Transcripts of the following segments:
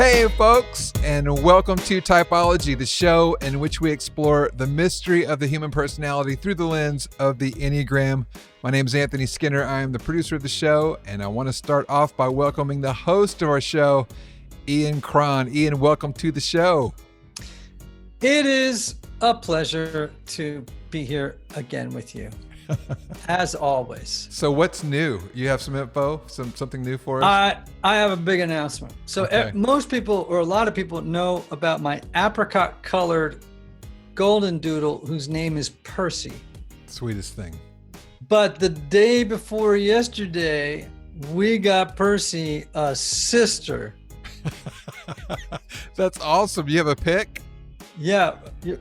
Hey folks, and welcome to Typology, the show in which we explore the mystery of the human personality through the lens of the Enneagram. My name is Anthony Skinner. I am the producer of the show, and I want to start off by welcoming the host of our show, Ian Cron. Ian, welcome to the show. It is a pleasure to be here again with you, as always. So what's new? You have some info, something new for us? I have a big announcement. So Okay. most people, or a lot of people, know about my apricot-colored golden doodle whose name is Percy. Sweetest thing. But the day before yesterday, we got Percy a sister. That's awesome. You have a pic? Yeah,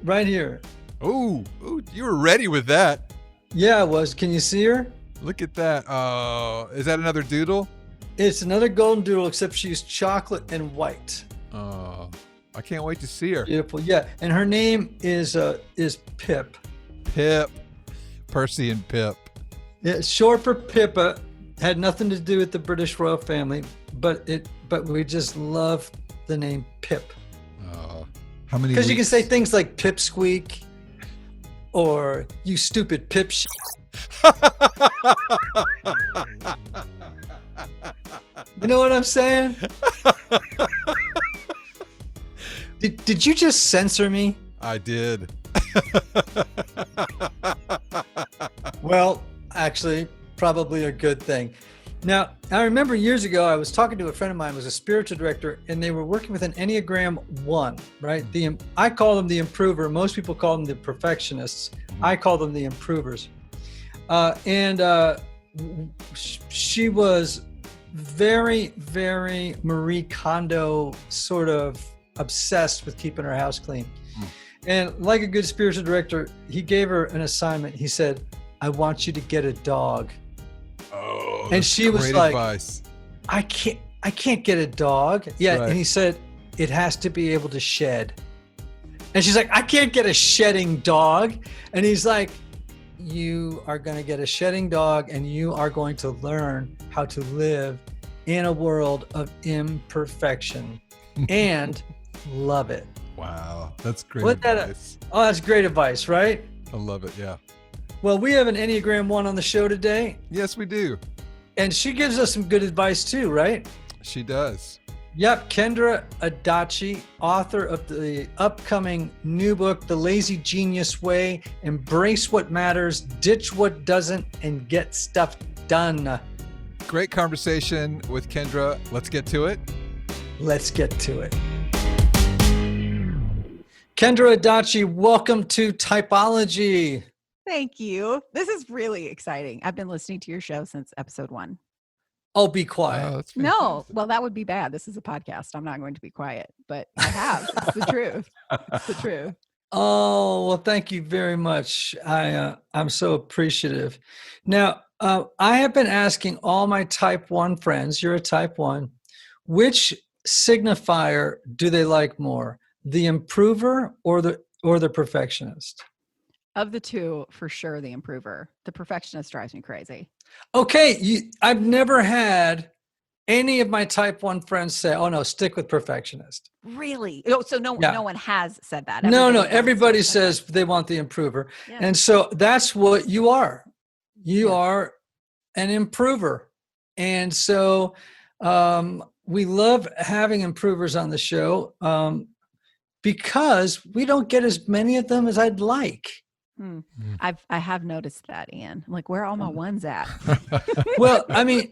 right here. Ooh, you were ready with that. Yeah, it was. Can you see her? Look at that. Is that another doodle? It's another golden doodle, except she's chocolate and white. I can't wait to see her. Beautiful. Yeah, and her name is Pip. Pip. Percy and Pip. Yeah, it's short for Pippa. Had nothing to do with the British royal family, but we just love the name Pip. How many? Because you can say things like pipsqueak or you stupid pip shit. You know what I'm saying? Did you just censor me? I did. Well, actually, probably a good thing. Now, I remember years ago, I was talking to a friend of mine who was a spiritual director, and they were working with an Enneagram One, right? I call them the improver. Most people call them the perfectionists. I call them the improvers. She was very, very Marie Kondo sort of obsessed with keeping her house clean. And like a good spiritual director, he gave her an assignment. He said, I want you to get a dog. Oh, And she was like, advice. I can't get a dog. Yeah. Right. And he said, it has to be able to shed. And she's like, I can't get a shedding dog. And he's like, you are going to get a shedding dog and you are going to learn how to live in a world of imperfection and love it. Wow. That's great advice. Oh, that's great advice, right? I love it. Yeah. Well, we have an Enneagram One on the show today, Yes, we do. and she gives us some good advice too, right? She does. Yep, Kendra Adachi, author of the upcoming new book, The Lazy Genius Way, Embrace What Matters, Ditch What Doesn't, and Get Stuff Done. Great conversation with Kendra. Let's get to it. Let's get to it. Kendra Adachi, welcome to Typology. Thank you. This is really exciting. I've been listening to your show since episode 1. Oh, be quiet. Oh, that's No, fantastic. well, that would be bad. This is a podcast. I'm not going to be quiet, but I have. It's the truth. It's the truth. Oh, well, thank you very much. I'm so appreciative. Now, I have been asking all my type 1 friends, you're a type 1, which signifier do they like more, the improver or the perfectionist? Of the two, for sure, the improver. The perfectionist drives me crazy. Okay, I've never had any of my type 1 friends say, oh no, stick with perfectionist. Really? Oh, so no one has said that. No, Everybody everybody wants to- says they want the improver. Yeah. And so that's what you are. You are an improver. And so we love having improvers on the show because we don't get as many of them as I'd like. I have noticed that, Ian. I'm like, where are all my ones at? Well, I mean,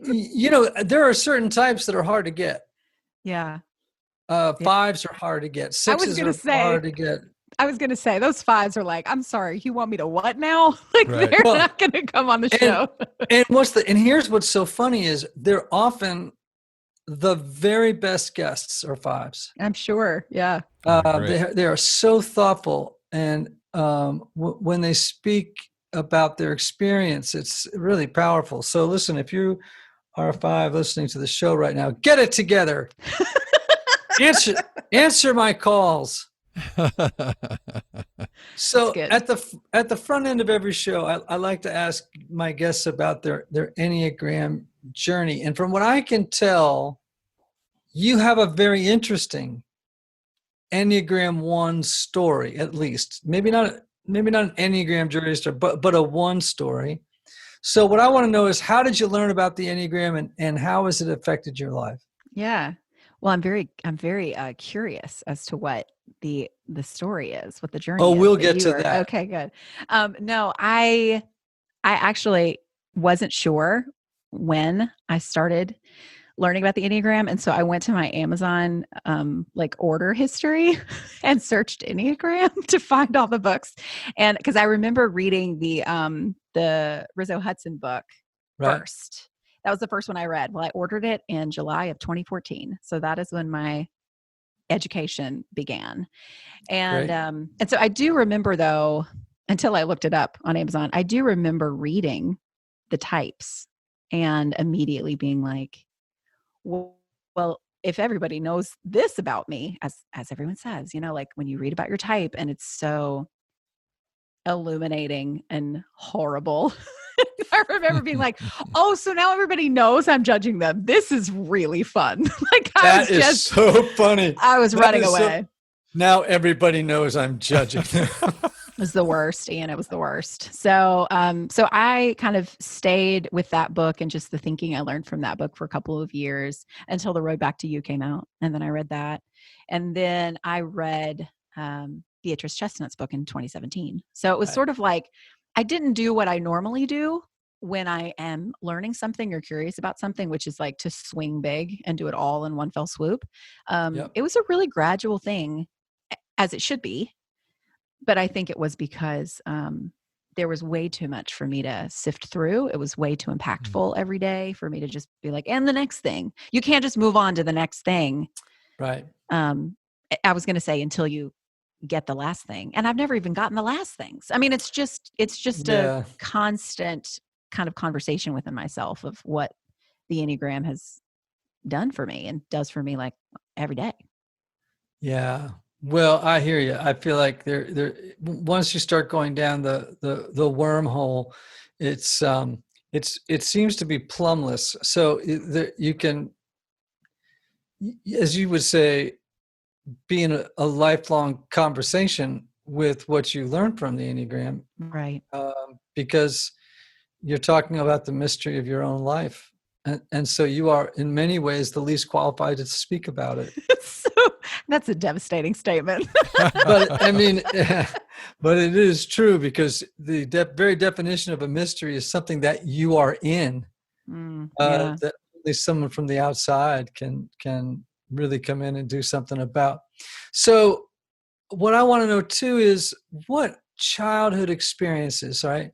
there are certain types that are hard to get. Yeah. 5s are hard to get. 6s are hard to get. I was going to say, those 5s are like, I'm sorry, you want me to what now? Like, Right. they're Well, not going to come on the show. And here's what's so funny is they're often the very best guests are 5s. I'm sure. Yeah. They are so thoughtful, and when they speak about their experience, it's really powerful. So listen, if you are a 5 listening to the show right now, get it together. Answer my calls. So at the front end of every show, I like to ask my guests about their Enneagram journey. And from what I can tell, you have a very interesting Enneagram One story, at least. Maybe not an Enneagram journey story, but a one story. So what I want to know is, how did you learn about the Enneagram, and how has it affected your life? Yeah. Well, I'm very curious as to what the story is, what the journey Oh, is we'll that get you to are. that. Okay, good. No, I actually wasn't sure when I started learning about the Enneagram. And so I went to my Amazon like order history and searched Enneagram to find all the books. And because I remember reading the Rizzo Hudson book Right. first. That was the first one I read. Well, I ordered it in July of 2014. So that is when my education began. Great. And so I do remember, though, until I looked it up on Amazon, I do remember reading the types and immediately being like, well, if everybody knows this about me, as everyone says, like when you read about your type and it's so illuminating and horrible. I remember being like, oh, so now everybody knows I'm judging them. This is really fun. Like That is so funny. I was running away. Now everybody knows I'm judging them. It was the worst, Ian. It was the worst. So I kind of stayed with that book and just the thinking I learned from that book for a couple of years until The Road Back to You came out. And then I read that. And then I read Beatrice Chestnut's book in 2017. So it was sort of like, I didn't do what I normally do when I am learning something or curious about something, which is like to swing big and do it all in one fell swoop. It was a really gradual thing, as it should be. But I think it was because there was way too much for me to sift through. It was way too impactful every day for me to just be like, and the next thing. You can't just move on to the next thing. Right. I was going to say until you get the last thing. And I've never even gotten the last things. I mean, it's just a constant kind of conversation within myself of what the Enneagram has done for me and does for me like every day. Yeah. Well, I hear you. I feel like there once you start going down the wormhole, it seems to be plumbless. So you can, as you would say, be in a lifelong conversation with what you learn from the Enneagram, right? Because you're talking about the mystery of your own life. And so you are in many ways the least qualified to speak about it. So that's a devastating statement. But I mean, but it is true, because the very definition of a mystery is something that you are in, that only someone from the outside can really come in and do something about. So what I want to know too is, what childhood experiences, right,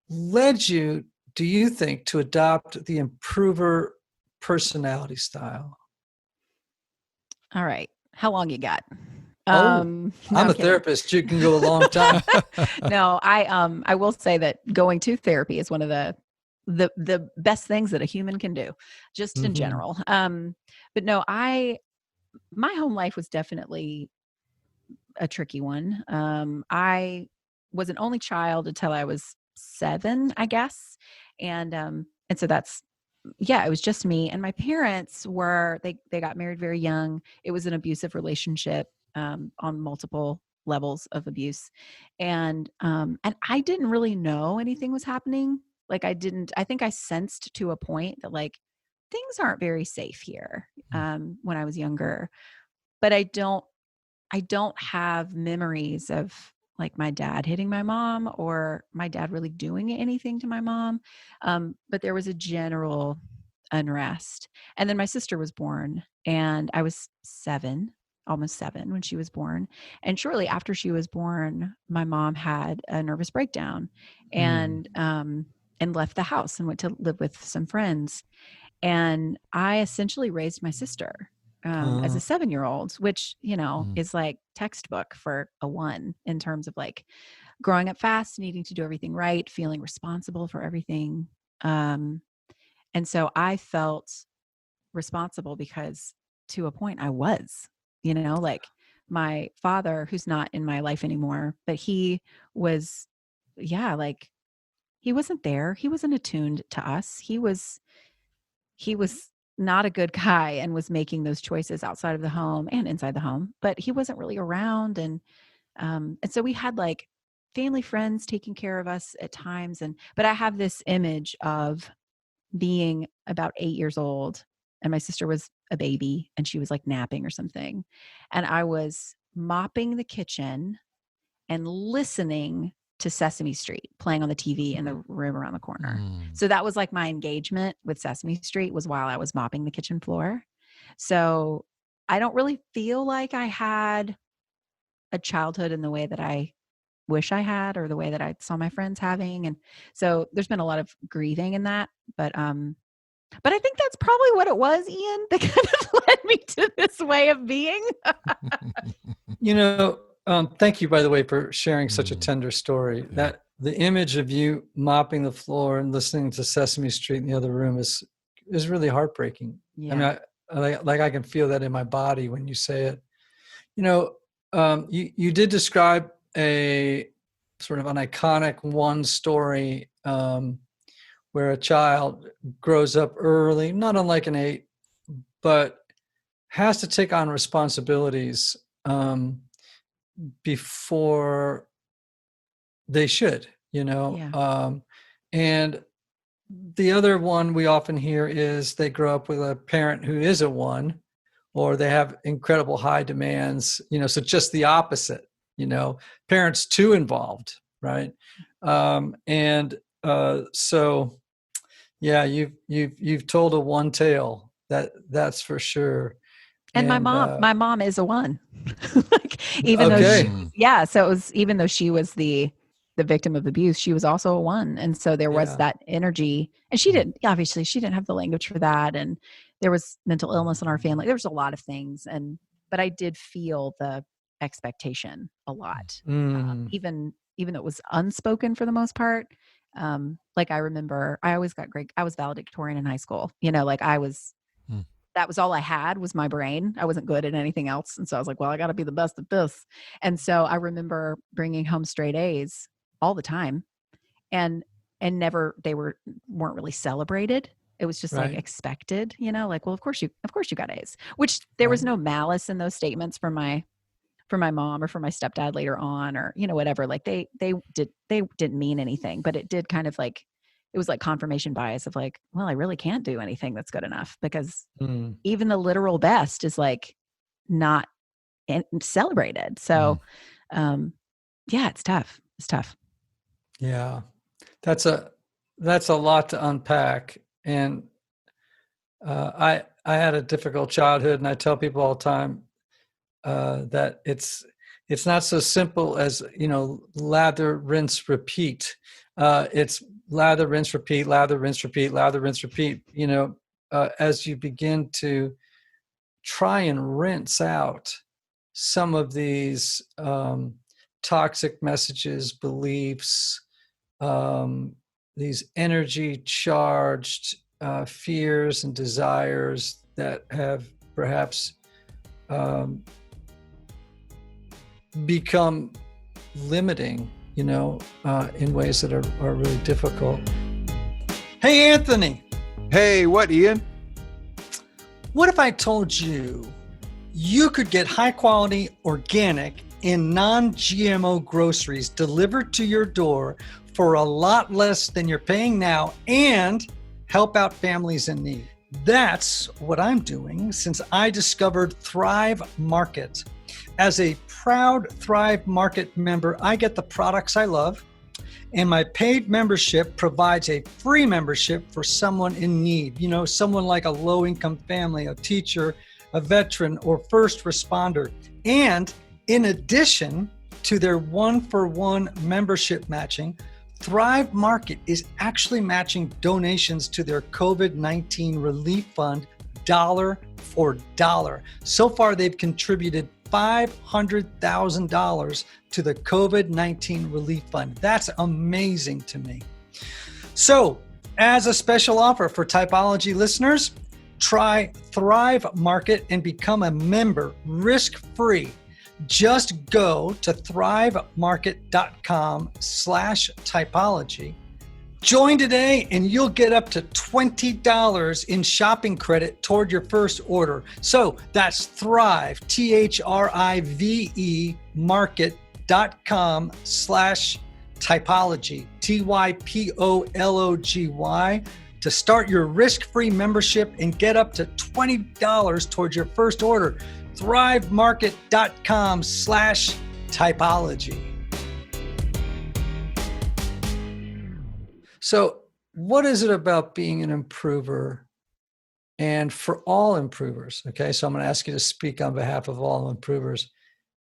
led you, do you think, to adopt the improver personality style? All right. How long you got? I'm a therapist. You can go a long time. No, I will say that going to therapy is one of the best things that a human can do, just in general. But no, my home life was definitely a tricky one. I was an only child until I was 7, I guess. And so that's, it was just me. And my parents they got married very young. It was an abusive relationship, on multiple levels of abuse. And I didn't really know anything was happening. Like I think I sensed to a point that like things aren't very safe here, when I was younger, but I don't have memories of like my dad hitting my mom or my dad really doing anything to my mom. But there was a general unrest. And then my sister was born, and I was 7, almost 7 when she was born. And shortly after she was born, my mom had a nervous breakdown and left the house and went to live with some friends. And I essentially raised my sister as a 7-year-old, which, is like textbook for a 1 in terms of like growing up fast, needing to do everything right, feeling responsible for everything. And so I felt responsible because to a point I was, like my father, who's not in my life anymore, but he was, like he wasn't there. He wasn't attuned to us. He was not a good guy and was making those choices outside of the home and inside the home, but he wasn't really around. And so we had like family friends taking care of us at times. But I have this image of being about 8 years old, and my sister was a baby and she was like napping or something. And I was mopping the kitchen and listening to Sesame Street playing on the TV in the room around the corner. So that was like my engagement with Sesame Street, was while I was mopping the kitchen floor. So I don't really feel like I had a childhood in the way that I wish I had, or the way that I saw my friends having. And so there's been a lot of grieving in that, but I think that's probably what it was, Ian, that kind of led me to this way of being. Thank you, by the way, for sharing such a tender story. Yeah. That the image of you mopping the floor and listening to Sesame Street in the other room is really heartbreaking. Yeah. I mean, I can feel that in my body when you say it. You did describe a sort of an iconic one story where a child grows up early, not unlike an 8, but has to take on responsibilities before they should, Yeah. And the other one we often hear is they grow up with a parent who is a 1, or they have incredible high demands, so just the opposite, parents too involved, right? So yeah, you've told a one tale, that's for sure. And my mom is a 1. Like, even though so it was, even though she was the victim of abuse, she was also a 1. And so there was that energy, and she didn't have the language for that. And there was mental illness in our family. There was a lot of things. But I did feel the expectation a lot. Even though it was unspoken for the most part. Like I remember I always got great. I was valedictorian in high school, that was all I had, was my brain. I wasn't good at anything else. And so I was like, well, I got to be the best at this. And so I remember bringing home straight A's all the time, and never, weren't really celebrated. It was just like expected, like, well, of course you got A's, which there was no malice in those statements from my mom or from my stepdad later on, or, whatever. Like they didn't mean anything, but it did kind of like, it was like confirmation bias of like, well, I really can't do anything that's good enough, because even the literal best is like not celebrated. So, it's tough. It's tough. Yeah. That's a lot to unpack. And, I had a difficult childhood, and I tell people all the time, that it's not so simple as, lather, rinse, repeat. It's lather, rinse, repeat, lather, rinse, repeat, lather, rinse, repeat. As you begin to try and rinse out some of these toxic messages, beliefs, these energy charged fears and desires that have perhaps become limiting, in ways that are really difficult. Hey, Anthony. Hey, what, Ian? What if I told you could get high quality, organic, and non-GMO groceries delivered to your door for a lot less than you're paying now, and help out families in need? That's what I'm doing since I discovered Thrive Market. As a proud Thrive Market member, I get the products I love, and my paid membership provides a free membership for someone in need. Someone like a low-income family, a teacher, a veteran, or first responder. And in addition to their 1-for-1 membership matching, Thrive Market is actually matching donations to their COVID-19 relief fund dollar for dollar. So far, they've contributed $500,000 to the COVID-19 relief fund. That's amazing to me. So, as a special offer for Typology listeners, try Thrive Market and become a member risk-free. Just go to thrivemarket.com/typology. Join today and you'll get up to $20 in shopping credit toward your first order. So that's Thrive, THRIVE, market.com/typology, TYPOLOGY, to start your risk-free membership and get up to $20 towards your first order. ThriveMarket.com/typology. So what is it about being an improver, and for all improvers? Okay, so I'm going to ask you to speak on behalf of all improvers,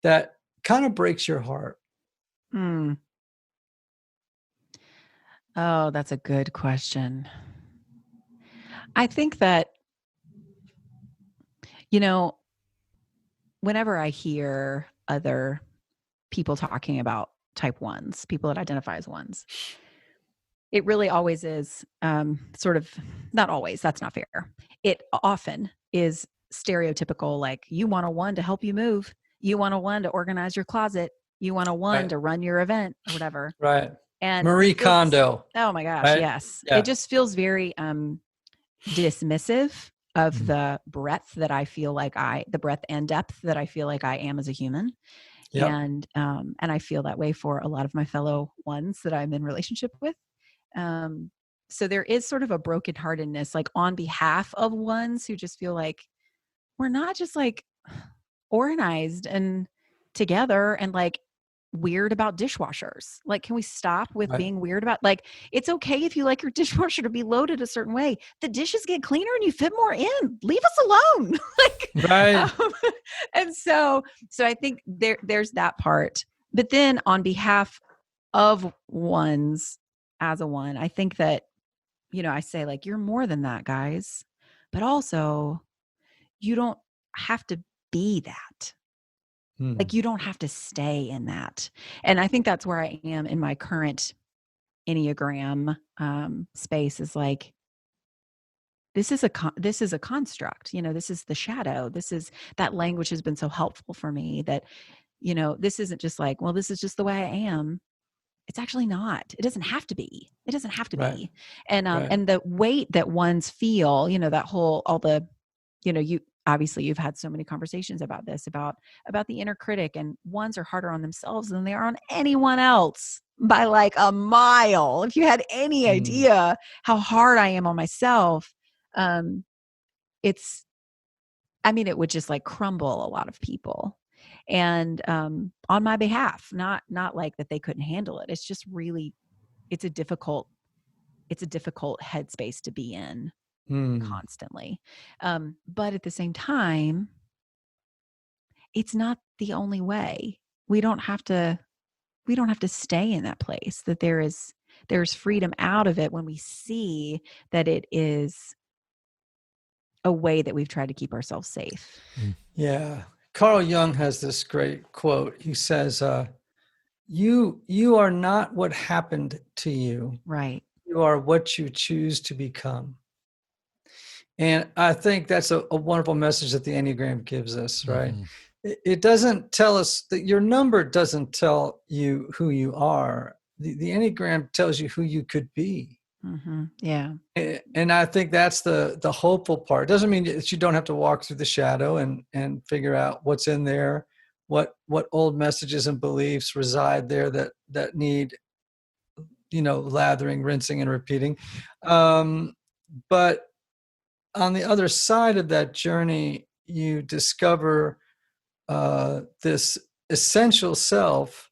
that kind of breaks your heart. Oh, that's a good question. I think that, whenever I hear other people talking about type ones, people that identify as ones, it really always is sort of, not always, that's not fair. It often is stereotypical, like, you want a one to help you move. You want a one to organize your closet. You want a one to run your event or whatever. Right. And Marie Kondo. Oh my gosh, right? yes. Yeah. It just feels very dismissive of the breadth that I feel like the breadth and depth that I feel like I am as a human. Yep. And I feel that way for a lot of my fellow ones that I'm in relationship with. So there is sort of a brokenheartedness, like, on behalf of ones who just feel like we're not just like organized and together and like weird about dishwashers. Like, can we stop with being weird about, like, it's okay if you like your dishwasher to be loaded a certain way. The dishes get cleaner and you fit more in. Leave us alone. And so I think there's that part. But then on behalf of ones, as a one, I think that, I say, like, you're more than that, guys. But also, you don't have to be that. Like, you don't have to stay in that. And I think that's where I am in my current Enneagram space, is like, this is a construct, this is the shadow. That language has been so helpful for me, that, this isn't just like, well, this is just the way I am. It's actually not. It doesn't have to be. It doesn't have to be. And and the weight that ones feel, that whole, all the, you've had so many conversations about this, about the inner critic, and ones are harder on themselves than they are on anyone else by like a mile. If you had any idea how hard I am on myself, it would just like crumble a lot of people. And on my behalf, not like that they couldn't handle it. It's just really, it's a difficult headspace to be in constantly. But at the same time, it's not the only way. We don't have to stay in that place. That there's freedom out of it when we see that it is a way that we've tried to keep ourselves safe. Yeah. Carl Jung has this great quote. He says, you are not what happened to you. Right. You are what you choose to become. And I think that's a wonderful message that the Enneagram gives us, right? It doesn't tell us that your number doesn't tell you who you are. The Enneagram tells you who you could be. Yeah. And I think that's the hopeful part. It doesn't mean that you don't have to walk through the shadow and figure out what's in there, what old messages and beliefs reside there that need, lathering, rinsing, and repeating. But on the other side of that journey, you discover this essential self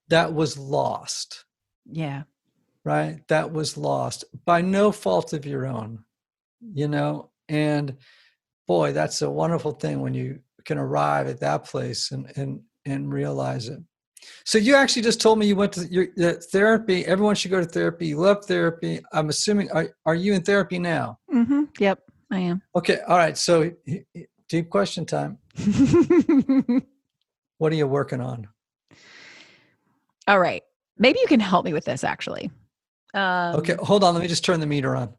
that was lost. Yeah. Right? That was lost by no fault of your own, and boy, that's a wonderful thing when you can arrive at that place and realize it. So you actually just told me you went to your therapy. Everyone should go to therapy. You love therapy. I'm assuming, are you in therapy now? Yep, I am. Okay. All right. So deep question time. What are you working on? All right. Maybe you can help me with this, actually. Okay, hold on. Let me just turn the meter on.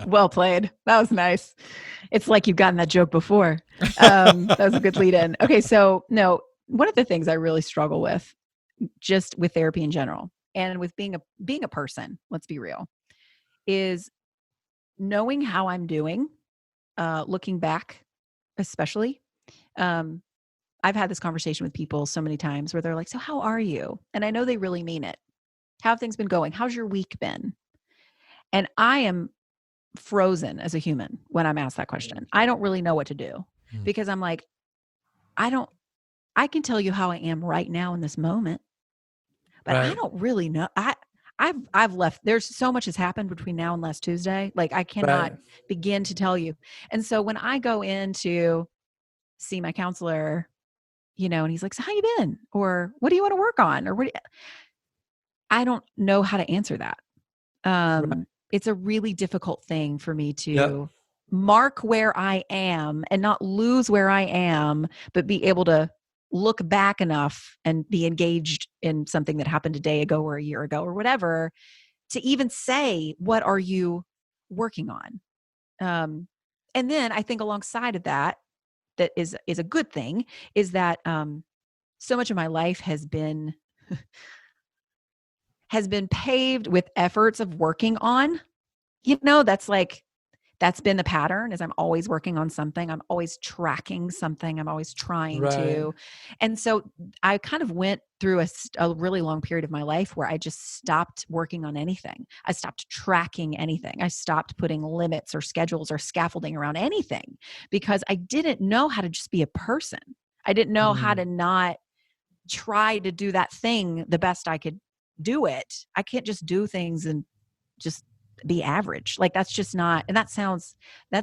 Well played. That was nice. It's like you've gotten that joke before. That was a good lead in. Okay. So no, one of the things I really struggle with, just with therapy in general, and with being a person, let's be real, is knowing how I'm doing, looking back, especially. Um, I've had this conversation with people so many times where they're like, "So how are you?" And I know they really mean it. How have things been going? How's your week been? And I am frozen as a human when I'm asked that question. I don't really know what to do because I'm like, I can tell you how I am right now in this moment, but I Right. don't really know. I've left. There's so much has happened between now and last Tuesday. Like I cannot Right. begin to tell you. And so when I go in to see my counselor, and he's like, "So how you been?" Or "What do you want to work on?" Or I don't know how to answer that. Right. It's a really difficult thing for me Yep. to mark where I am and not lose where I am, but be able to look back enough and be engaged in something that happened a day ago or a year ago or whatever to even say, what are you working on? And then I think alongside of that, that is a good thing, is that so much of my life has been paved with efforts of working on. That's been the pattern, is I'm always working on something. I'm always tracking something. I'm always trying Right. to. And so I kind of went through a really long period of my life where I just stopped working on anything. I stopped tracking anything. I stopped putting limits or schedules or scaffolding around anything because I didn't know how to just be a person. I didn't know how to not try to do that thing the best I could do it. I can't just do things and just be average. Like that's just not, and that's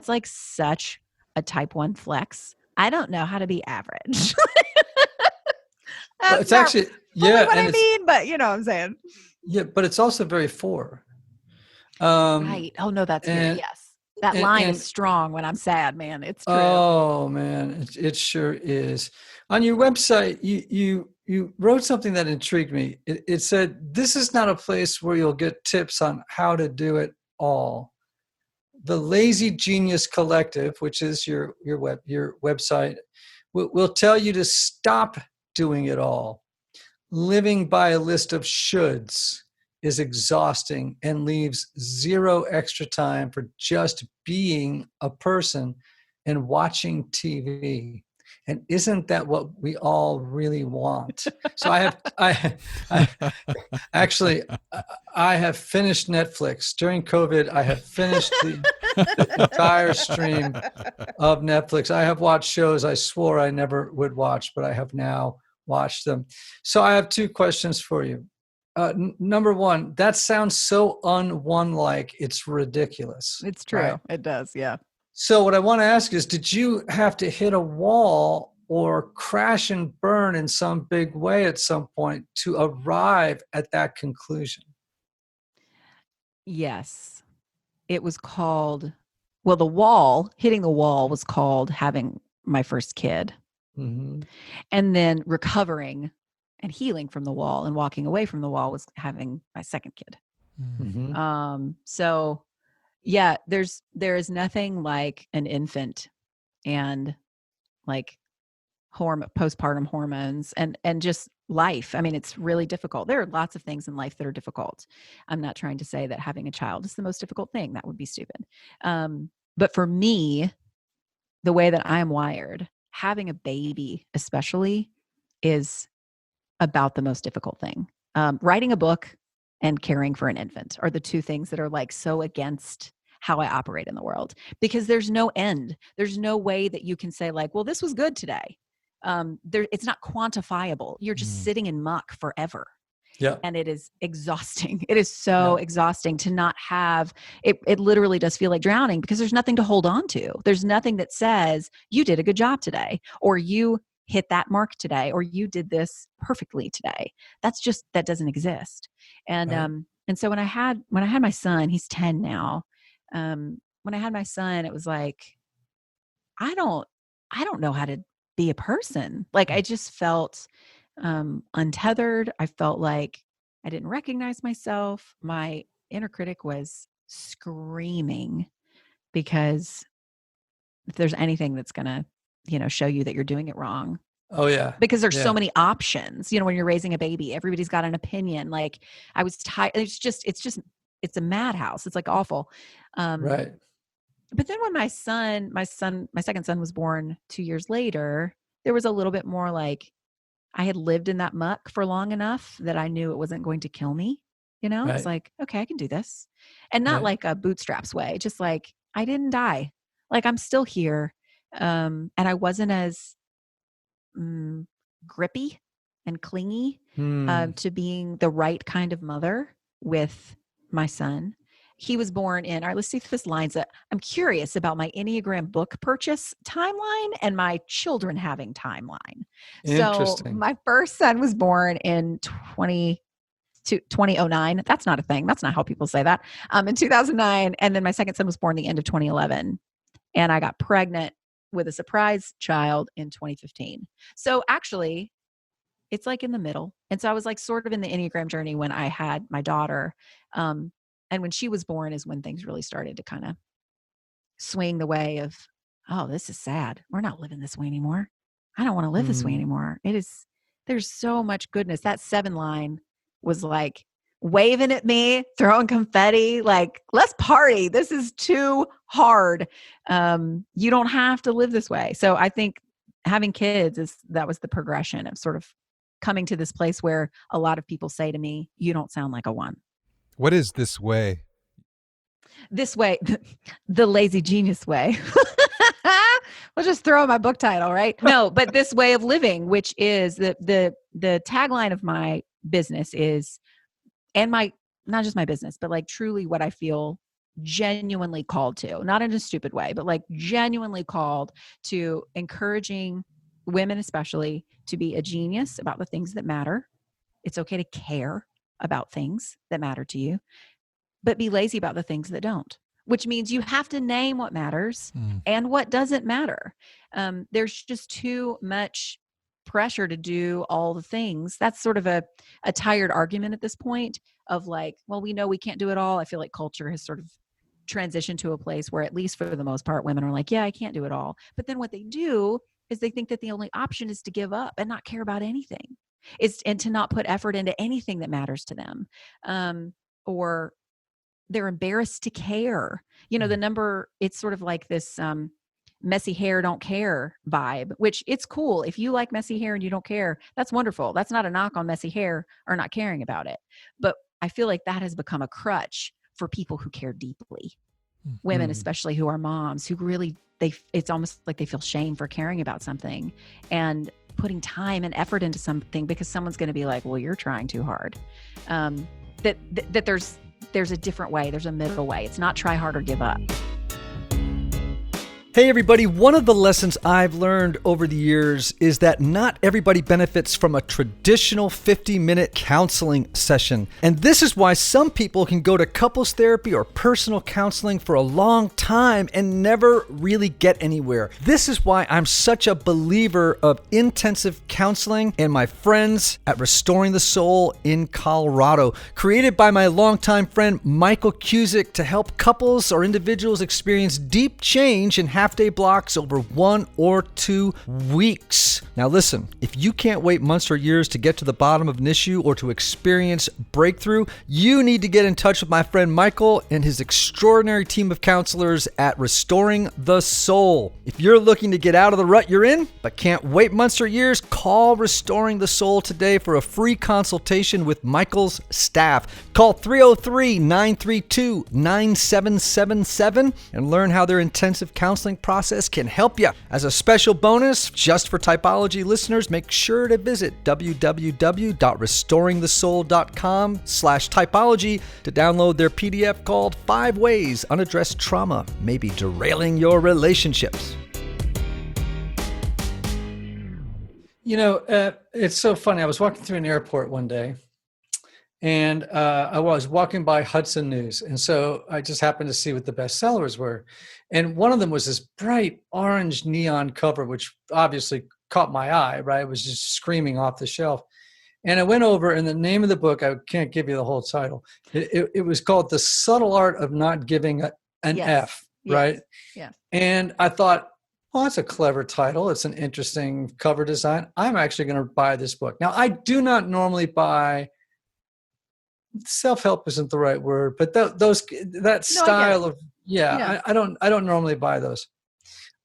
like such a type 1 flex. I don't know how to be average. But That's it's not actually, fully yeah, what and I it's, mean, but you know what I'm saying. yeah, but it's also very 4. Um, Right. Oh no, that's very, and yes. That and line is and strong when I'm sad, man. It's true. oh man, it sure is. On your website, you wrote something that intrigued me. It said, "This is not a place where you'll get tips on how to do it all. The Lazy Genius Collective, which is your website, will tell you to stop doing it all. Living by a list of shoulds is exhausting and leaves zero extra time for just being a person and watching TV. And isn't that what we all really want?" So I actually, I have finished Netflix during COVID. I have finished the entire stream of Netflix. I have watched shows I swore I never would watch, but I have now watched them. So I have 2 questions for you. Number 1, that sounds so un-one-like, it's ridiculous, It's right? true. It does. Yeah. So what I want to ask is, did you have to hit a wall or crash and burn in some big way at some point to arrive at that conclusion? Yes. It was called, well, hitting the wall was called having my first kid. Mm-hmm. And then recovering and healing from the wall and walking away from the wall was having my second kid. Mm-hmm. So yeah, there is nothing like an infant and like postpartum hormones and just life. I mean, it's really difficult. There are lots of things in life that are difficult. I'm not trying to say that having a child is the most difficult thing. That would be stupid. But for me, the way that I am wired, having a baby especially is about the most difficult thing. Writing a book and caring for an infant are the 2 things that are like so against how I operate in the world, because there's no end. There's no way that you can say like, well, this was good today. It's not quantifiable. You're just sitting in muck forever. Yeah. And it is exhausting. It is so Yeah. exhausting to not have it. It literally does feel like drowning because there's nothing to hold on to. There's nothing that says you did a good job today, or you hit that mark today, or you did this perfectly today. That doesn't exist. And Right. and so when I had my son, he's 10 now. When I had my son, it was like, I don't know how to be a person. Like I just felt untethered. I felt like I didn't recognize myself. My inner critic was screaming because if there's anything that's going to, show you that you're doing it wrong, Oh yeah. Because there's so Yeah. many options. When you're raising a baby, everybody's got an opinion. Like I was tired. It's a madhouse. It's like awful. Right. But then when my second son was born 2 years later, there was a little bit more like I had lived in that muck for long enough that I knew it wasn't going to kill me. It's Right. like, okay, I can do this. And not Right. like a bootstraps way, just like I didn't die. Like I'm still here. And I wasn't as grippy and clingy Hmm. to being the right kind of mother with my son. He was born in, all right, let's see if this lines up. I'm curious about my Enneagram book purchase timeline and my children having timeline. So Interesting. my first son was born in 2009. That's not a thing. That's not how people say that. In 2009. And then my second son was born the end of 2011. And I got pregnant with a surprise child in 2015. So actually, it's like in the middle. And so I was like sort of in the Enneagram journey when I had my daughter. And when she was born is when things really started to kind of swing the way of, oh, this is sad. We're not living this way anymore. I don't want to live this way Hmm. anymore. There's so much goodness. That 7 line was like waving at me, throwing confetti, like, let's party. This is too hard. You don't have to live this way. So I think having kids that was the progression of sort of coming to this place where a lot of people say to me, you don't sound like a 1. What is this way? This way, the lazy genius way. We'll just throw in my book title, right? No, but this way of living, which is the tagline of my business is, and not just my business, but like truly what I feel genuinely called to, not in a stupid way, but like genuinely called to encouraging women, especially, to be a genius about the things that matter. It's okay to care about things that matter to you, but be lazy about the things that don't, which means you have to name what matters and what doesn't matter. There's just too much pressure to do all the things. That's sort of a tired argument at this point of like, well, we know we can't do it all. I feel like culture has sort of transitioned to a place where, at least for the most part, women are like, yeah, I can't do it all. But then what they do is they think that the only option is to give up and not care about anything. And to not put effort into anything that matters to them. Or they're embarrassed to care. The number, it's sort of like this messy hair, don't care vibe, which it's cool. If you like messy hair and you don't care, that's wonderful. That's not a knock on messy hair or not caring about it. But I feel like that has become a crutch for people who care deeply. Women, especially who are moms, who really, it's almost like they feel shame for caring about something and putting time and effort into something because someone's going to be like, well, you're trying too hard. That there's a different way. There's a middle way. It's not try hard or give up. Hey everybody, one of the lessons I've learned over the years is that not everybody benefits from a traditional 50-minute counseling session. And this is why some people can go to couples therapy or personal counseling for a long time and never really get anywhere. This is why I'm such a believer of intensive counseling and my friends at Restoring the Soul in Colorado, created by my longtime friend Michael Cusick to help couples or individuals experience deep change in half-day blocks over 1 or 2 weeks. Now listen, if you can't wait months or years to get to the bottom of an issue or to experience breakthrough, you need to get in touch with my friend Michael and his extraordinary team of counselors at Restoring the Soul. If you're looking to get out of the rut you're in, but can't wait months or years, call Restoring the Soul today for a free consultation with Michael's staff. Call 303-932-9777 and learn how their intensive counseling process can help you. As a special bonus, just for Typology listeners, make sure to visit www.restoringthesoul.com/typology to download their PDF called 5 Ways Unaddressed Trauma May Be Derailing Your Relationships. It's so funny. I was walking through an airport one day, and I was walking by Hudson News. And so I just happened to see what the bestsellers were. And one of them was this bright orange neon cover, which obviously caught my eye, right? It was just screaming off the shelf. And I went over, and the name of the book, I can't give you the whole title. It was called The Subtle Art of Not Giving an Yes. F, right? Yes. And I thought, Oh, that's a clever title. It's an interesting cover design. I'm actually going to buy this book. Now, I do not normally buy, self-help isn't the right word, but that No, I get style it. of, Yeah. I don't normally buy those.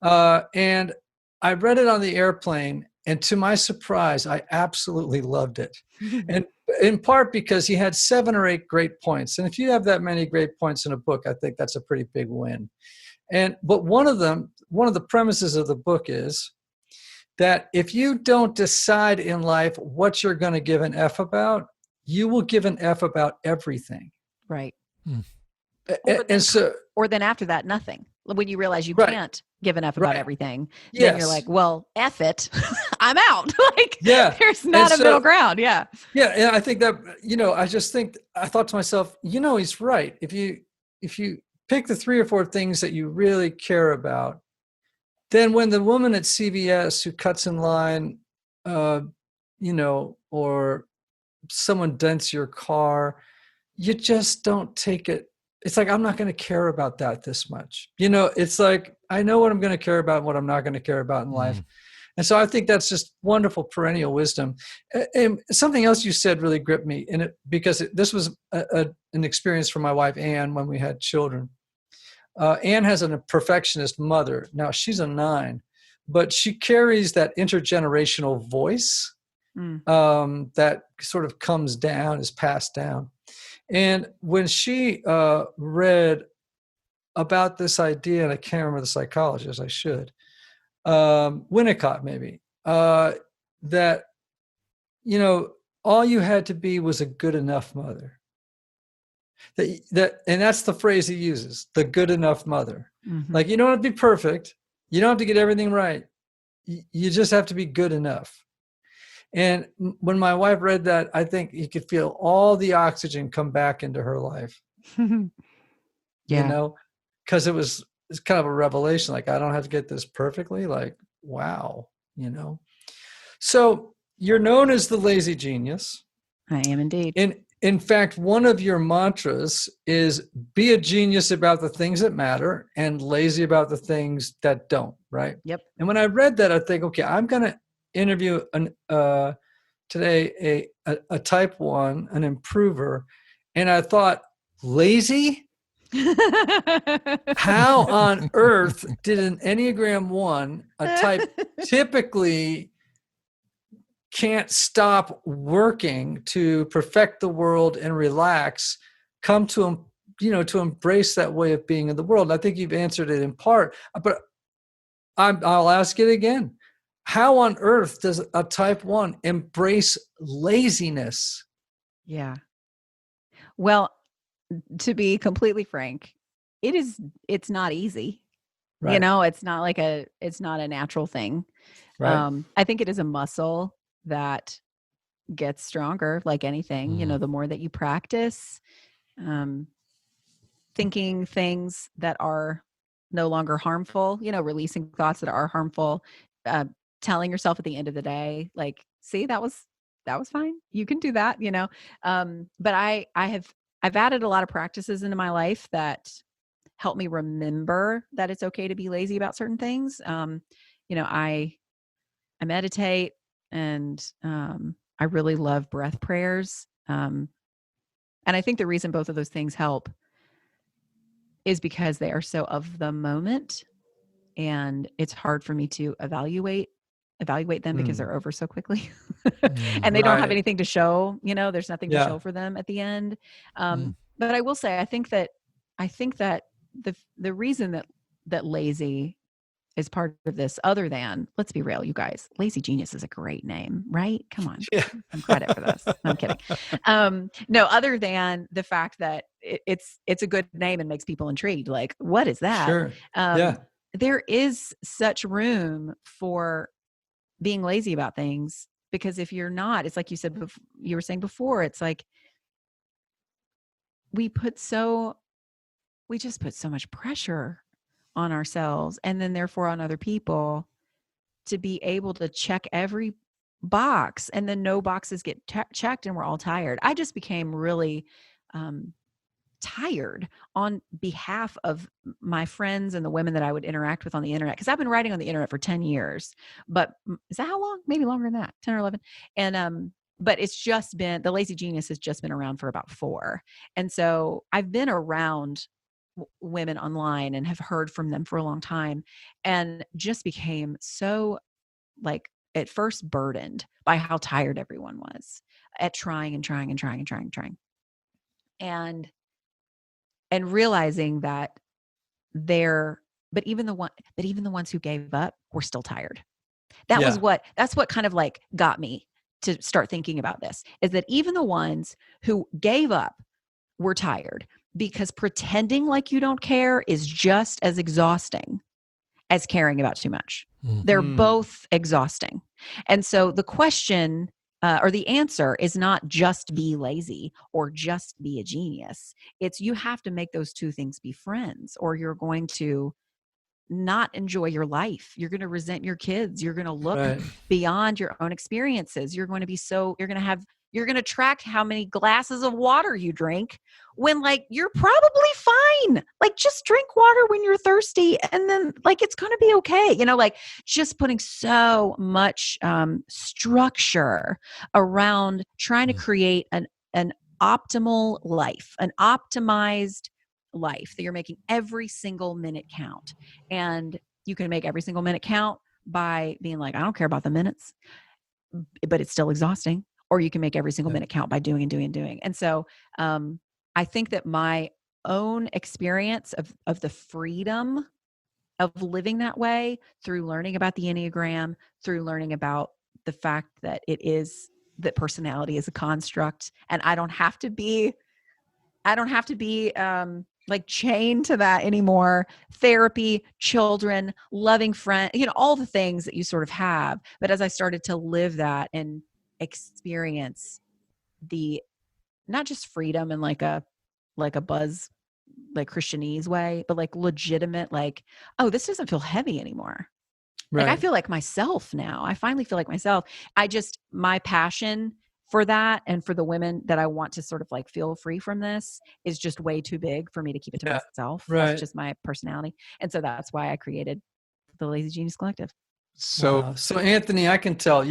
And I read it on the airplane, and to my surprise, I absolutely loved it. And in part because he had 7 or 8 great points. And if you have that many great points in a book, I think that's a pretty big win. But one of the premises of the book is that if you don't decide in life what you're going to give an F about, you will give an F about everything. Right. Hmm. Or then after that, nothing. When you realize you Right. can't give an F about Right. everything, Yes. then you're like, well, F it. I'm out. Like, Yeah. there's not And a middle ground. Yeah. Yeah, and I think that, I thought to myself, he's right. If you pick the 3 or 4 things that you really care about, then when the woman at CVS who cuts in line, or someone dents your car, you just don't take it. It's like, I'm not going to care about that this much. It's like, I know what I'm going to care about and what I'm not going to care about in life. And so I think that's just wonderful perennial wisdom. And something else you said really gripped me in it, because this was an experience for my wife, Ann, when we had children. Ann has a perfectionist mother. Now, she's a 9, but she carries that intergenerational voice that sort of comes down, is passed down. And when she read about this idea, and I can't remember the psychologist, I should, Winnicott maybe, that, all you had to be was a good enough mother. And that's the phrase he uses, the good enough mother. Mm-hmm. Like, you don't have to be perfect. You don't have to get everything right. You just have to be good enough. And when my wife read that, I think you could feel all the oxygen come back into her life. Yeah. Because it's kind of a revelation. Like, I don't have to get this perfectly. Like, wow, So you're known as the lazy genius. I am indeed. In fact, one of your mantras is be a genius about the things that matter and lazy about the things that don't, right? Yep. And when I read that, I think, okay, I'm going to interview today a type 1, an improver. And I thought, lazy? How on earth did an Enneagram 1, a type typically can't stop working to perfect the world and relax, come to embrace that way of being in the world? And I think you've answered it in part, but I'll ask it again. How on earth does a type 1 embrace laziness? Yeah. Well, to be completely frank, it's not easy. Right. It's not a natural thing. Right. I think it is a muscle that gets stronger, like anything. The more that you practice, thinking things that are no longer harmful, releasing thoughts that are harmful, telling yourself at the end of the day, like, see, that was fine. You can do that, but I've added a lot of practices into my life that help me remember that it's okay to be lazy about certain things. I meditate, and I really love breath prayers. And I think the reason both of those things help is because they are so of the moment, and it's hard for me to evaluate them because they're over so quickly and they don't have anything to show, there's nothing to show for them at the end. But I will say, I think that the reason that lazy is part of this, other than, let's be real, you guys, lazy genius is a great name, right? Come on. Yeah. Some credit for this. No, I'm kidding. No, other than the fact that it's a good name and makes people intrigued. Like, what is that? Sure. There is such room for being lazy about things, because if you're not, it's like you said, you were saying before, it's like we just put so much pressure on ourselves, and then therefore on other people, to be able to check every box, and then no boxes get checked, and we're all tired. I just became really tired on behalf of my friends and the women that I would interact with on the internet. Cause I've been writing on the internet for 10 years, but is that how long? Maybe longer than that, 10 or 11. And, but it's just been, the Lazy Genius has just been around for about 4. And so I've been around women online and have heard from them for a long time, and just became so, like, at first burdened by how tired everyone was at trying and trying and trying and trying and trying. And realizing that but even the ones who gave up were still tired. That's what kind of like got me to start thinking about this, is that even the ones who gave up were tired, because pretending like you don't care is just as exhausting as caring about too much. They're both exhausting. And so the question or the answer is not just be lazy or just be a genius. It's you have to make those two things be friends, or you're going to not enjoy your life. You're going to resent your kids. You're going to look beyond your own experiences. You're going to track how many glasses of water you drink, when like you're probably fine. Like, just drink water when you're thirsty, and then like it's going to be okay. Like just putting so much structure around trying to create an optimal life, an optimized life that you're making every single minute count. And you can make every single minute count by being like, I don't care about the minutes, but it's still exhausting. Or you can make every single minute count by doing and doing and doing. And so I think that my own experience of the freedom of living that way, through learning about the Enneagram, through learning about the fact that that personality is a construct, and I don't have to be like chained to that anymore. Therapy, children, loving friend, all the things that you sort of have. But as I started to live that and experience the, not just freedom in like a buzz, like Christianese way, but like legitimate, like, oh, this doesn't feel heavy anymore. Like I feel like myself now. I finally feel like myself. My passion for that, and for the women that I want to sort of like feel free from this, is just way too big for me to keep it to myself. That's just my personality. And so that's why I created the Lazy Genius Collective. So Anthony, I can tell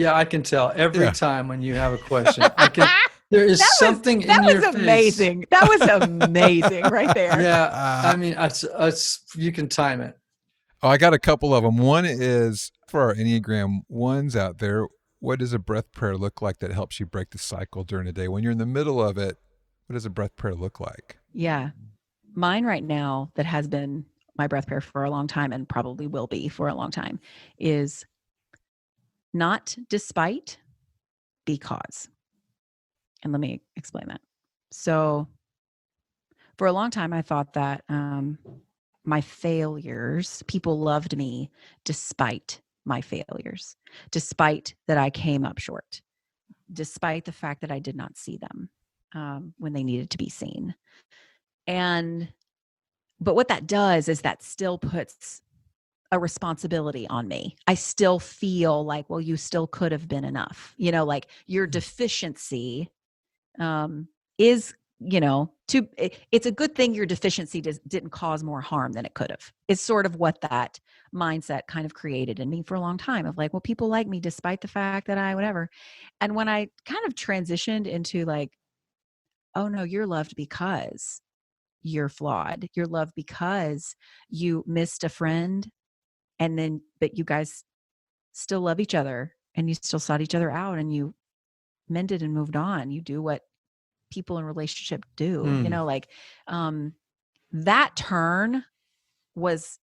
every time when you have a question. There is something in your face. That was amazing. That was amazing right there. Yeah. I mean, you can time it. Oh, I got a couple of them. One is for our Enneagram ones out there. What does a breath prayer look like that helps you break the cycle during the day? When you're in the middle of it, what does a breath prayer look like? Yeah. Mine right now, that has been my breath prayer for a long time, and probably will be for a long time, is not despite, because. And let me explain that. So for a long time, I thought that my failures, people loved me despite my failures, despite that I came up short, despite the fact that I did not see them when they needed to be seen. But what that does is that still puts a responsibility on me. I still feel like, well, you still could have been enough, like your deficiency is, it's a good thing your deficiency didn't cause more harm than it could have. It's sort of what that mindset kind of created in me for a long time, of like, well, people like me despite the fact that I whatever. And when I kind of transitioned into like, oh no, you're loved because you're flawed. You're loved because you missed a friend, but you guys still love each other, and you still sought each other out, and you mended and moved on. You do what people in relationship do, that turn was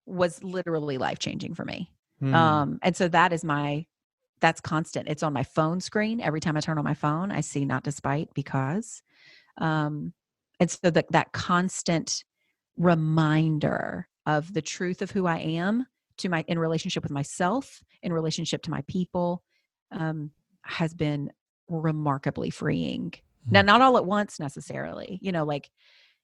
literally life-changing for me. And so that's constant. It's on my phone screen. Every time I turn on my phone, I see not despite, because, and so that constant reminder of the truth of who I am in relationship with myself, in relationship to my people, has been remarkably freeing. Now, not all at once necessarily, like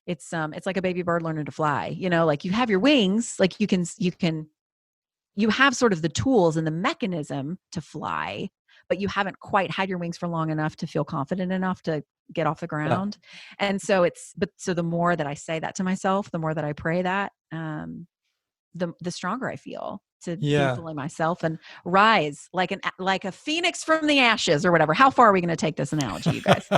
it's like a baby bird learning to fly, like you have your wings, like you have sort of the tools and the mechanism to fly, but you haven't quite had your wings for long enough to feel confident enough to get off the ground. Yeah. And so so the more that I say that to myself, the more that I pray that, the stronger I feel to be fully myself and rise like a phoenix from the ashes or whatever. How far are we going to take this analogy, you guys?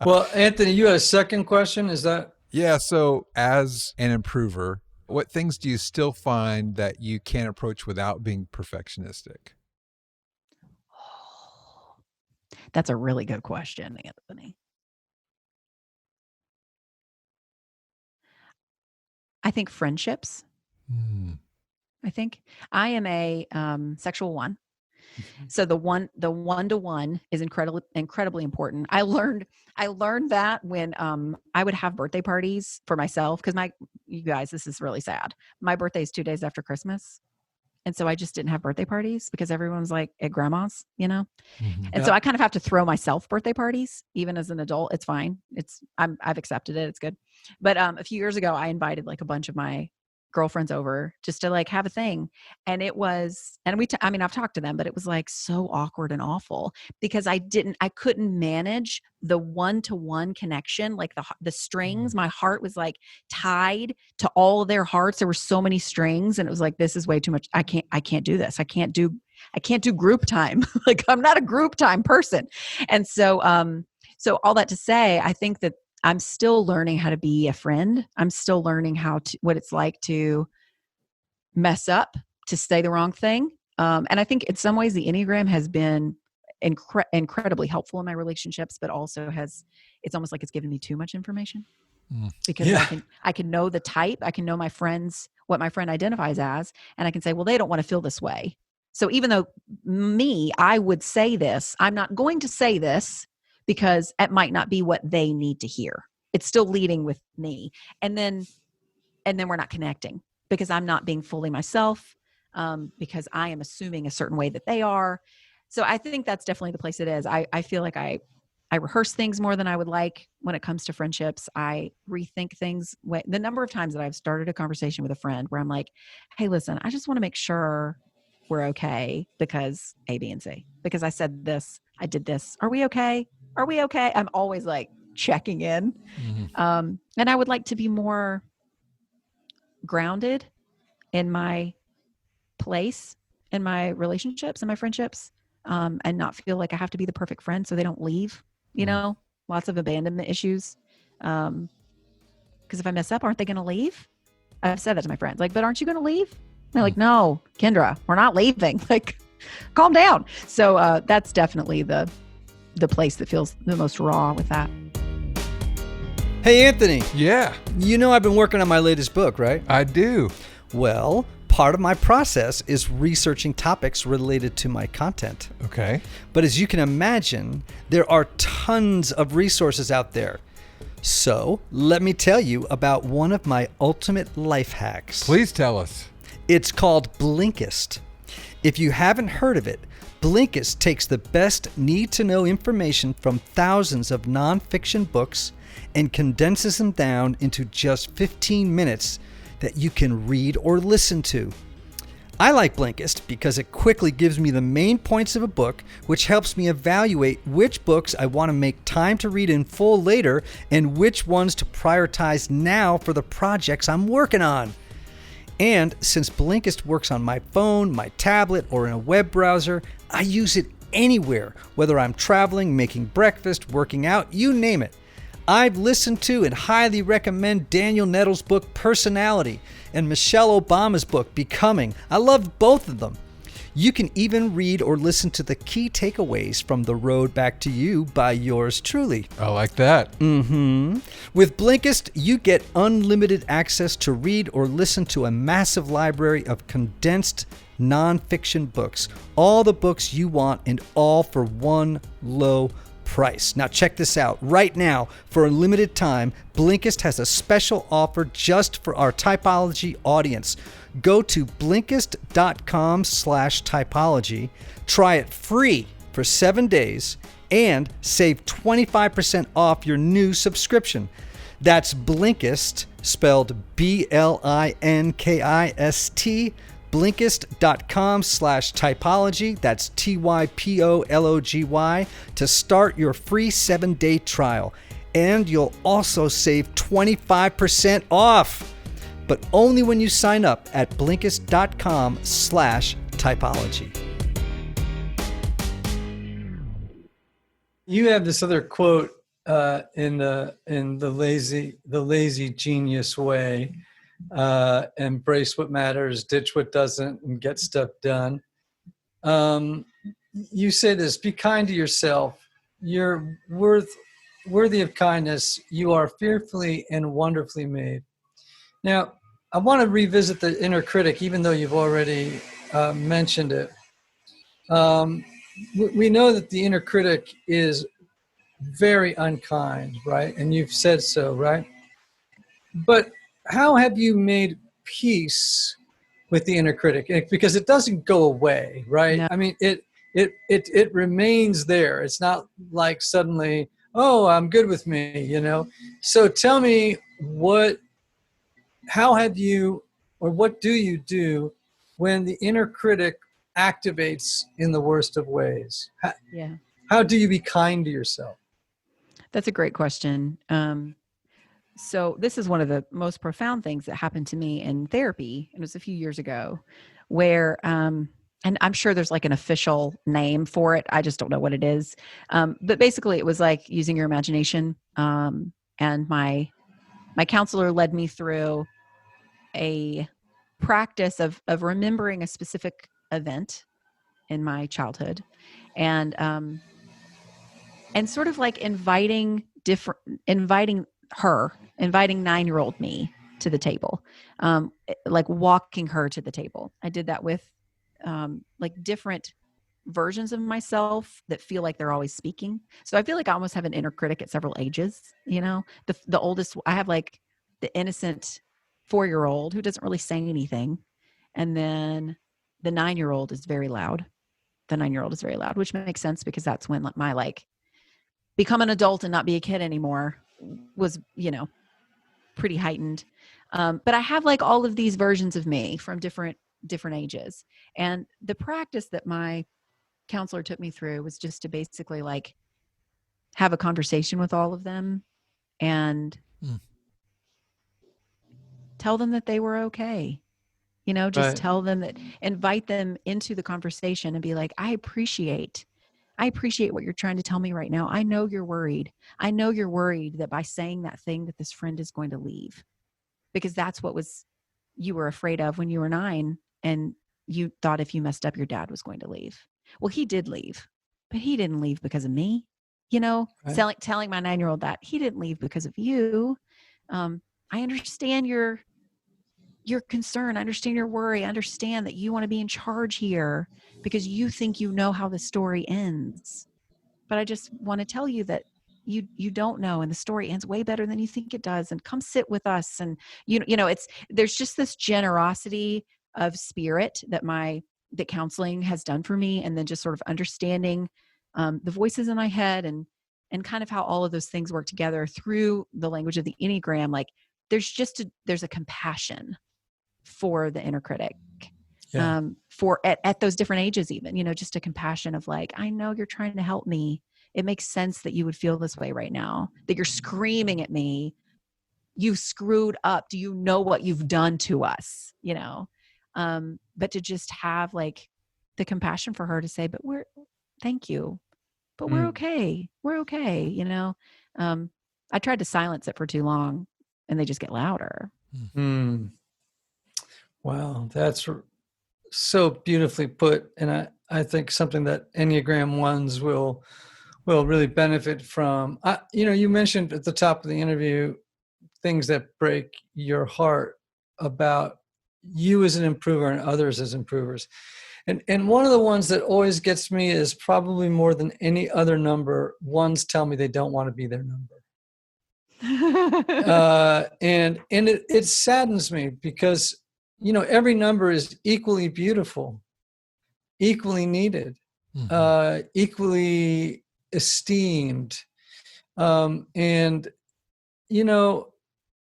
Well, Anthony, you had a second question. Is that? Yeah. So as an improver, what things do you still find that you can't approach without being perfectionistic? That's a really good question, Anthony. I think friendships. I think I am a sexual one. So the one-to-one is incredibly important. I learned that when I would have birthday parties for myself, because you guys, this is really sad. My birthday is 2 days after Christmas. And so I just didn't have birthday parties because everyone's like at grandma's, And so I kind of have to throw myself birthday parties, even as an adult. It's fine. I've accepted it. It's good. But a few years ago, I invited like a bunch of my girlfriends over just to like have a thing. And it was, I've talked to them, but it was like so awkward and awful because I couldn't manage the one-to-one connection, like the strings. My heart was like tied to all of their hearts. There were so many strings and it was like, this is way too much. I can't do this. I can't do group time. Like I'm not a group time person. And so all that to say, I think that I'm still learning how to be a friend. I'm still learning what it's like to mess up, to say the wrong thing. And I think in some ways the Enneagram has been incredibly helpful in my relationships, but also it's almost like it's given me too much information because I can know the type, I can know what my friend identifies as, and I can say, well, they don't want to feel this way. So even though I would say this, I'm not going to say this, because it might not be what they need to hear. It's still leading with me. And then we're not connecting because I'm not being fully myself, because I am assuming a certain way that they are. So I think that's definitely the place it is. I feel like I rehearse things more than I would like when it comes to friendships. I rethink things. The number of times that I've started a conversation with a friend where I'm like, hey, listen, I just want to make sure we're okay because A, B, and C. Because I said this, I did this. Are we okay? Are we okay? I'm always like checking in. And I would like to be more grounded in my place, in my relationships and my friendships, and not feel like I have to be the perfect friend so they don't leave, lots of abandonment issues. Because if I mess up, aren't they going to leave? I've said that to my friends, like, but aren't you going to leave? And they're like, no, Kendra, we're not leaving. Like, calm down. So that's definitely the place that feels the most raw with that. Hey, Anthony. Yeah. I've been working on my latest book, right? I do. Well, part of my process is researching topics related to my content. Okay. But as you can imagine, there are tons of resources out there. So let me tell you about one of my ultimate life hacks. Please tell us. It's called Blinkist. If you haven't heard of it, Blinkist takes the best need-to-know information from thousands of nonfiction books and condenses them down into just 15 minutes that you can read or listen to. I like Blinkist because it quickly gives me the main points of a book, which helps me evaluate which books I want to make time to read in full later and which ones to prioritize now for the projects I'm working on. And since Blinkist works on my phone, my tablet, or in a web browser, I use it anywhere, whether I'm traveling, making breakfast, working out, you name it. I've listened to and highly recommend Daniel Nettles' book Personality and Michelle Obama's book Becoming. I loved both of them. You can even read or listen to the key takeaways from The Road Back to You by yours truly. I like that. With Blinkist, you get unlimited access to read or listen to a massive library of condensed nonfiction books. All the books you want and all for one low price. Now check this out. Right now, for a limited time, Blinkist has a special offer just for our Typology audience. Go to Blinkist.com/typology, try it free for 7 days, and save 25% off your new subscription. That's Blinkist, spelled Blinkist, Blinkist.com/typology, that's TYPOLOGY, to start your free 7-day trial. And you'll also save 25% off, but only when you sign up at Blinkist.com/typology. You have this other quote in the lazy genius way. Embrace what matters, ditch what doesn't, and get stuff done. You say this: be kind to yourself. You're worthy of kindness. You are fearfully and wonderfully made. Now, I want to revisit the inner critic, even though you've already mentioned it. We know that the inner critic is very unkind, right? And you've said so, right? But how have you made peace with the inner critic? Because it doesn't go away, right? No. I mean, it remains there. It's not like suddenly, oh, I'm good with me, you know? So tell me how have you, or what do you do when the inner critic activates in the worst of ways? How do you be kind to yourself? That's a great question. So this is one of the most profound things that happened to me in therapy. It was a few years ago where, and I'm sure there's like an official name for it. I just don't know what it is. But basically it was like using your imagination. And my counselor led me through a practice of remembering a specific event in my childhood and sort of like inviting 9-year-old me to the table, like walking her to the table. I did that with like different versions of myself that feel like they're always speaking. So I feel like I almost have an inner critic at several ages. You know, the oldest, I have like the innocent 4-year-old who doesn't really say anything. And then the 9-year-old is very loud. Which makes sense because that's when my like become an adult and not be a kid anymore was, you know, pretty heightened. But I have like all of these versions of me from different ages. And the practice that my counselor took me through was just to basically like have a conversation with all of them and tell them that they were okay. You know, just tell them that, invite them into the conversation and be like, I appreciate what you're trying to tell me right now. I know you're worried. I know you're worried that by saying that thing that this friend is going to leave, because that's what you were afraid of when you were 9 and you thought if you messed up, your dad was going to leave. Well, he did leave, but he didn't leave because of me. You know, telling my 9-year-old that he didn't leave because of you. I understand your concern. I understand your worry. I understand that you want to be in charge here because you think you know how the story ends. But I just want to tell you that you don't know, and the story ends way better than you think it does. And come sit with us. And you know, there's just this generosity of spirit that counseling has done for me, and then just sort of understanding the voices in my head and kind of how all of those things work together through the language of the Enneagram. Like there's a compassion for the inner critic, for at those different ages, even, you know, just a compassion of like, I know you're trying to help me. It makes sense that you would feel this way right now, that you're screaming at me. You screwed up. Do you know what you've done to us? You know, but to just have like the compassion for her to say, but thank you, but we're okay. We're okay. You know, I tried to silence it for too long and they just get louder. Wow, that's so beautifully put. And I think something that Enneagram Ones will really benefit from. You know, you mentioned at the top of the interview things that break your heart about you as an improver and others as improvers. And one of the ones that always gets me is probably more than any other number, ones tell me they don't want to be their number. And it saddens me because, you know, every number is equally beautiful, equally needed, equally esteemed. And, you know,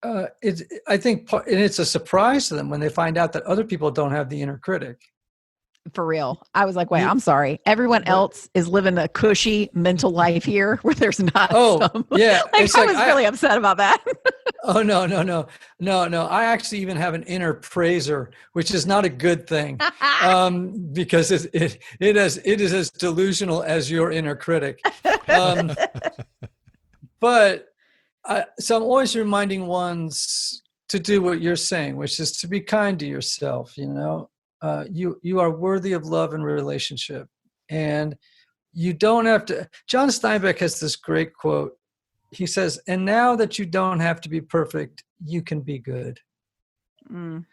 I think and it's a surprise to them when they find out that other people don't have the inner critic. For real. I was like, wait, I'm sorry. Everyone else is living a cushy mental life here where there's not some. Yeah. Like, I was really upset about that. Oh, no. I actually even have an inner praiser, which is not a good thing, because it is as delusional as your inner critic. But so I'm always reminding ones to do what you're saying, which is to be kind to yourself. You are worthy of love and relationship, and you don't have to. John Steinbeck has this great quote. He says, "And now that you don't have to be perfect, you can be good." And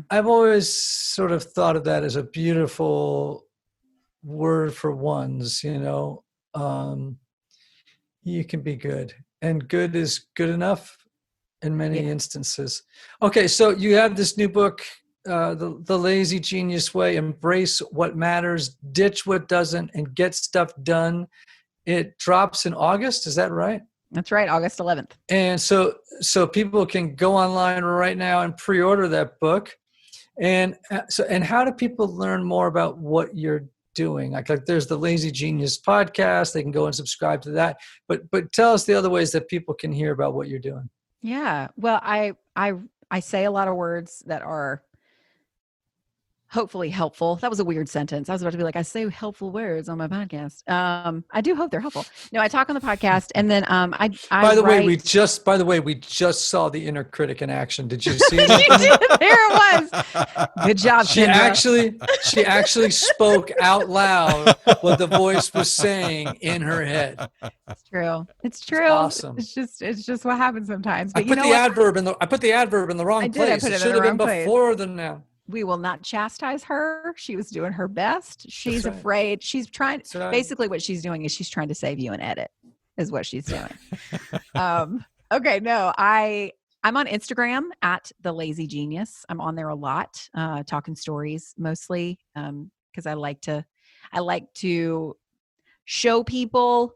I've always sort of thought of that as a beautiful word for ones. You can be good, and good is good enough in many instances. Okay, so you have this new book. The Lazy Genius Way, Embrace What Matters, Ditch What Doesn't, and Get Stuff Done. It drops in August. Is that right? That's right. August 11th. And so people can go online right now and pre-order that book. And how do people learn more about what you're doing? Like there's the Lazy Genius podcast. They can go and subscribe to that. But tell us the other ways that people can hear about what you're doing. Yeah. Well, I say a lot of words that are hopefully helpful. That was a weird sentence. I was about to be like, I say helpful words on my podcast. I do hope they're helpful. No, I talk on the podcast, and then By the way, we just saw the inner critic in action. Did you see that? You did. There it was. Good job, Kendra. She actually spoke out loud what the voice was saying in her head. It's true. It's awesome. It's just what happens sometimes. But I put the adverb in the wrong place. It should have been before the noun. We will not chastise her. She was doing her best. She's afraid. She's trying. Basically, what she's doing is she's trying to save you and edit, is what she's doing. Okay. No, I'm on Instagram at The Lazy Genius. I'm on there a lot, talking stories mostly, because I like to show people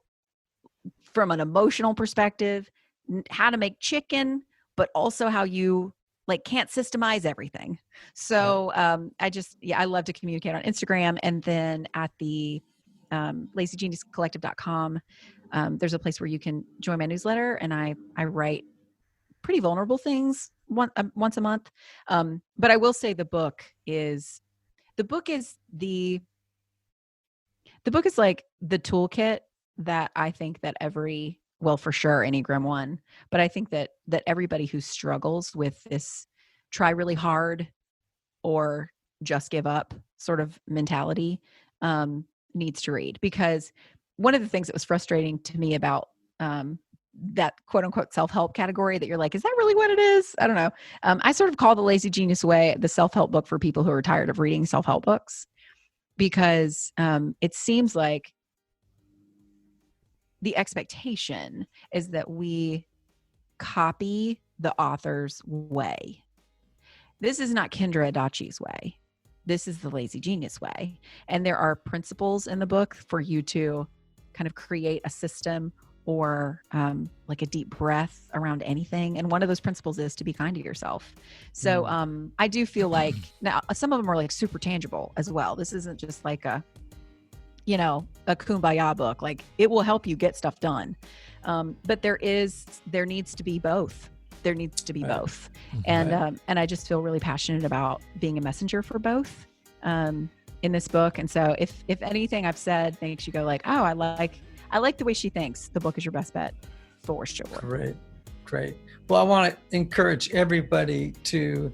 from an emotional perspective how to make chicken, but also how you can't systemize everything. So I love to communicate on Instagram, and then at the lazygeniuscollective.com, there's a place where you can join my newsletter, and I write pretty vulnerable things once a month. But I will say the book is like the toolkit that I think that for sure Enneagram One, but I think that everybody who struggles with this try really hard or just give up sort of mentality needs to read. Because one of the things that was frustrating to me about that quote unquote self-help category that you're like, is that really what it is? I don't know. I sort of call The Lazy Genius Way the self-help book for people who are tired of reading self-help books, because it seems like the expectation is that we copy the author's way. This is not Kendra Adachi's way. This is The Lazy Genius Way. And there are principles in the book for you to kind of create a system or like a deep breath around anything. And one of those principles is to be kind to yourself. So I do feel like now some of them are like super tangible as well. This isn't just like a kumbaya book. Like, it will help you get stuff done. But there needs to be both. There needs to be both. And I just feel really passionate about being a messenger for both in this book. And so if anything I've said makes you go like, oh, I like the way she thinks, the book is your best bet for sure. Great. Well, I want to encourage everybody to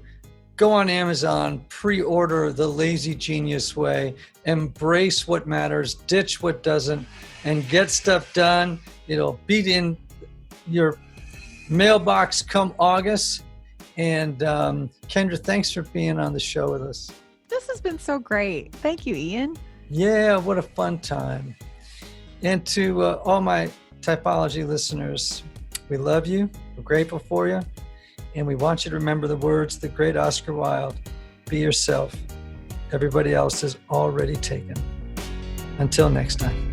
go on Amazon, pre-order The Lazy Genius Way, embrace what matters, ditch what doesn't, and get stuff done. It'll be in your mailbox come August. And Kendra, thanks for being on the show with us. This has been so great. Thank you, Ian. Yeah, what a fun time. And to all my typology listeners, we love you. We're grateful for you. And we want you to remember the words of the great Oscar Wilde: be yourself. Everybody else is already taken. Until next time.